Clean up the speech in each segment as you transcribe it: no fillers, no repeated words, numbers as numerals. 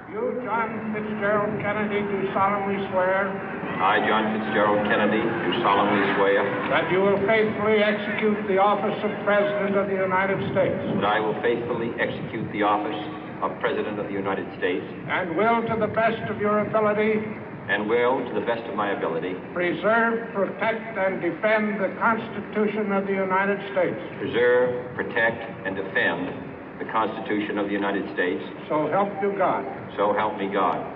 You, John Fitzgerald Kennedy, do solemnly swear. I, John Fitzgerald Kennedy, do solemnly swear. That you will faithfully execute the office of President of the United States. That I will faithfully execute the office of President of the United States. And will, to the best of your ability. And will, to the best of my ability. Preserve, protect, and defend the Constitution of the United States. Preserve, protect, and defend the Constitution of the United States. So help you God. So help me God.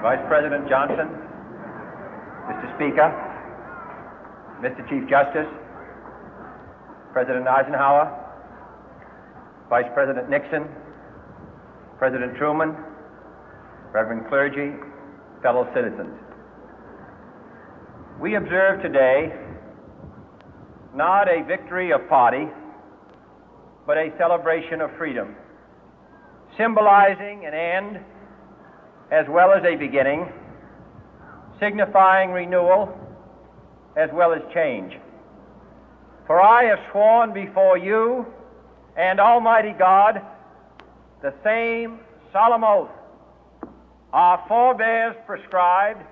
Vice President Johnson, Mr. Speaker, Mr. Chief Justice, President Eisenhower, Vice President Nixon, President Truman, Reverend clergy, fellow citizens. We observe today not a victory of party, but a celebration of freedom, symbolizing an end as well as a beginning, signifying renewal as well as change. For I have sworn before you and Almighty God the same solemn oath our forebears prescribed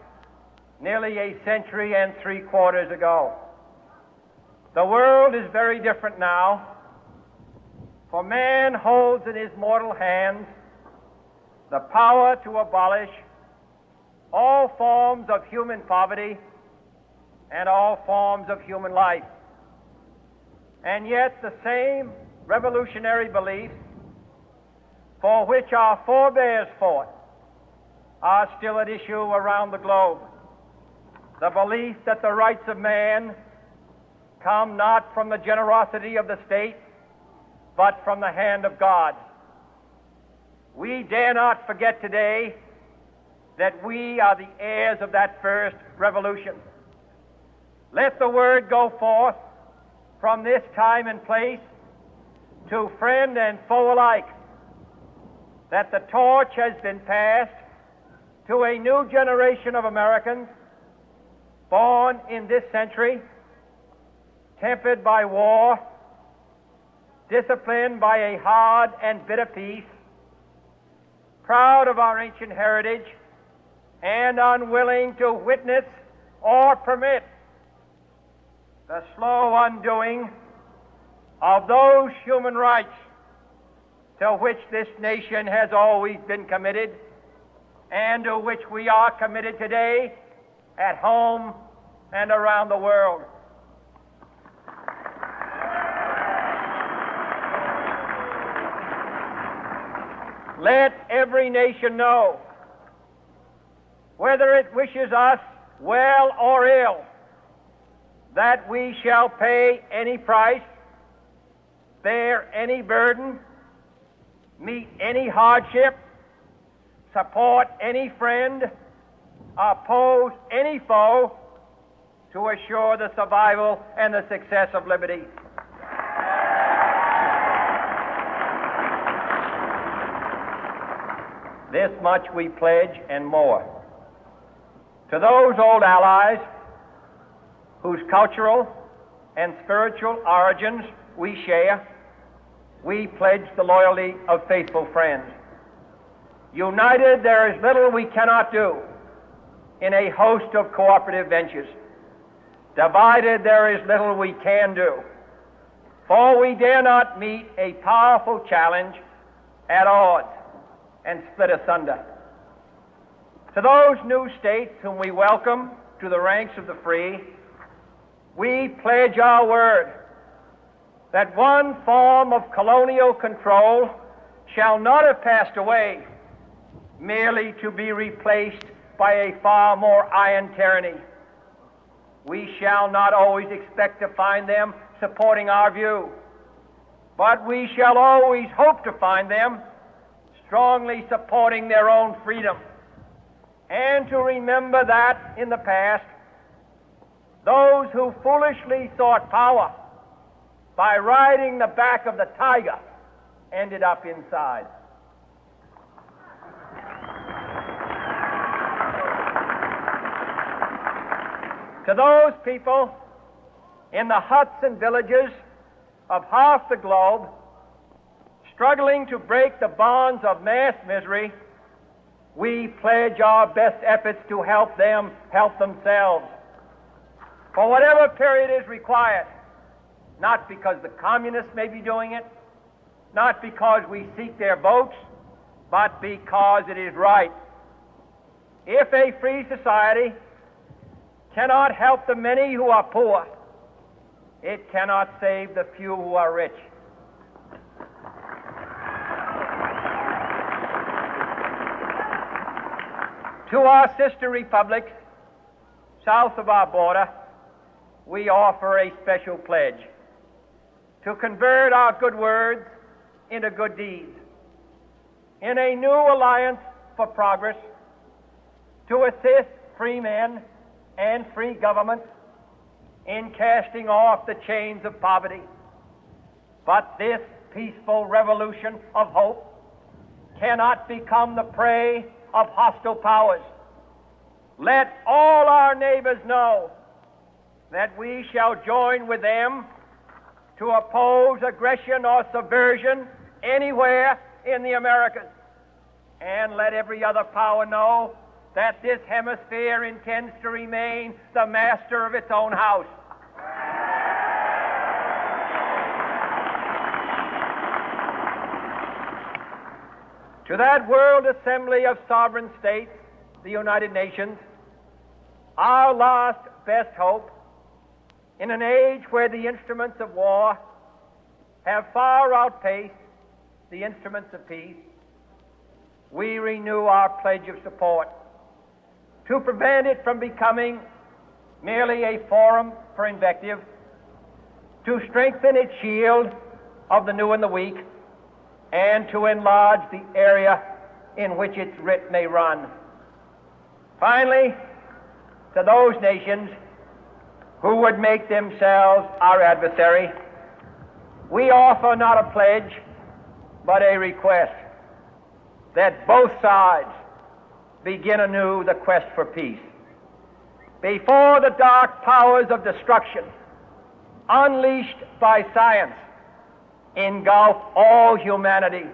nearly a century and 3/4 ago. The world is very different now, for man holds in his mortal hands the power to abolish all forms of human poverty and all forms of human life. And yet the same revolutionary beliefs for which our forebears fought are still at issue around the globe. The belief that the rights of man come not from the generosity of the state, but from the hand of God. We dare not forget today that we are the heirs of that first revolution. Let the word go forth from this time and place to friend and foe alike that the torch has been passed to a new generation of Americans born in this century, tempered by war, disciplined by a hard and bitter peace, proud of our ancient heritage, and unwilling to witness or permit the slow undoing of those human rights to which this nation has always been committed and to which we are committed today at home and around the world. Let every nation know, whether it wishes us well or ill, that we shall pay any price, bear any burden, meet any hardship, support any friend, oppose any foe to assure the survival and the success of liberty. This much we pledge and more. To those old allies whose cultural and spiritual origins we share, we pledge the loyalty of faithful friends. United, there is little we cannot do in a host of cooperative ventures. Divided, there is little we can do, for we dare not meet a powerful challenge at odds and split asunder. To those new states whom we welcome to the ranks of the free, we pledge our word that one form of colonial control shall not have passed away, merely to be replaced by a far more iron tyranny. We shall not always expect to find them supporting our view, but we shall always hope to find them strongly supporting their own freedom, and to remember that in the past, those who foolishly sought power by riding the back of the tiger ended up inside. To those people in the huts and villages of half the globe struggling to break the bonds of mass misery, we pledge our best efforts to help them help themselves for whatever period is required, not because the communists may be doing it, not because we seek their votes, but because it is right. If a free society cannot help the many who are poor, it cannot save the few who are rich. To our sister republics south of our border, we offer a special pledge to convert our good words into good deeds, in a new alliance for progress, to assist free men and free governments in casting off the chains of poverty. But this peaceful revolution of hope cannot become the prey of hostile powers. Let all our neighbors know that we shall join with them to oppose aggression or subversion anywhere in the Americas. And let every other power know that this hemisphere intends to remain the master of its own house. To that World Assembly of Sovereign States, the United Nations, our last best hope, in an age where the instruments of war have far outpaced the instruments of peace, we renew our pledge of support to prevent it from becoming merely a forum for invective, to strengthen its shield of the new and the weak, and to enlarge the area in which its writ may run. Finally, to those nations who would make themselves our adversary, we offer not a pledge, but a request that both sides begin anew the quest for peace. Before the dark powers of destruction, unleashed by science, engulf all humanity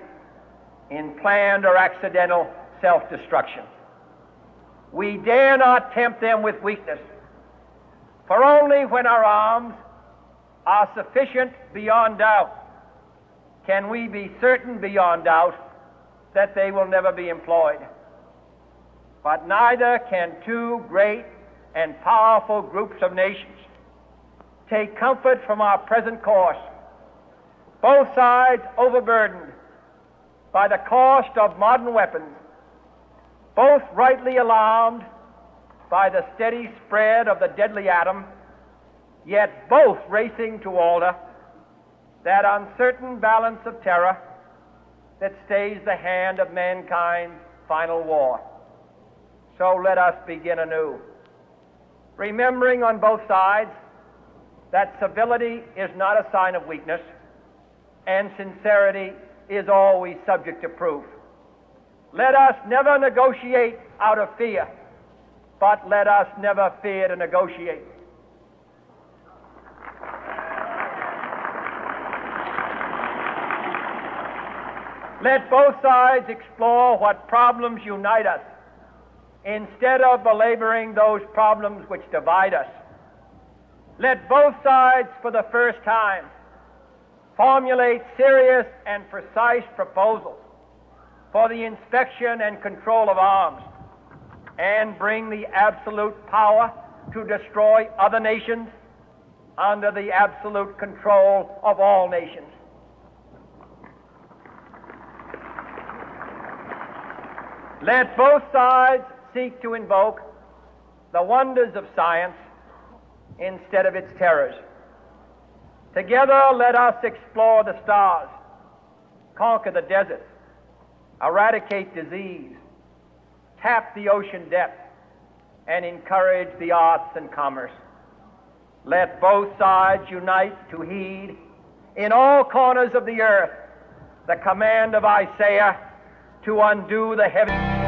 in planned or accidental self-destruction, we dare not tempt them with weakness, for only when our arms are sufficient beyond doubt can we be certain beyond doubt that they will never be employed. But neither can two great and powerful groups of nations take comfort from our present course, both sides overburdened by the cost of modern weapons, both rightly alarmed by the steady spread of the deadly atom, yet both racing to alter that uncertain balance of terror that stays the hand of mankind's final war. So let us begin anew, remembering on both sides that civility is not a sign of weakness, and sincerity is always subject to proof. Let us never negotiate out of fear, but let us never fear to negotiate. Let both sides explore what problems unite us, instead of belaboring those problems which divide us. Let both sides, for the first time, formulate serious and precise proposals for the inspection and control of arms, and bring the absolute power to destroy other nations under the absolute control of all nations. Let both sides seek to invoke the wonders of science instead of its terrors. Together, let us explore the stars, conquer the deserts, eradicate disease, tap the ocean depth, and encourage the arts and commerce. Let both sides unite to heed in all corners of the earth the command of Isaiah to undo the heavens.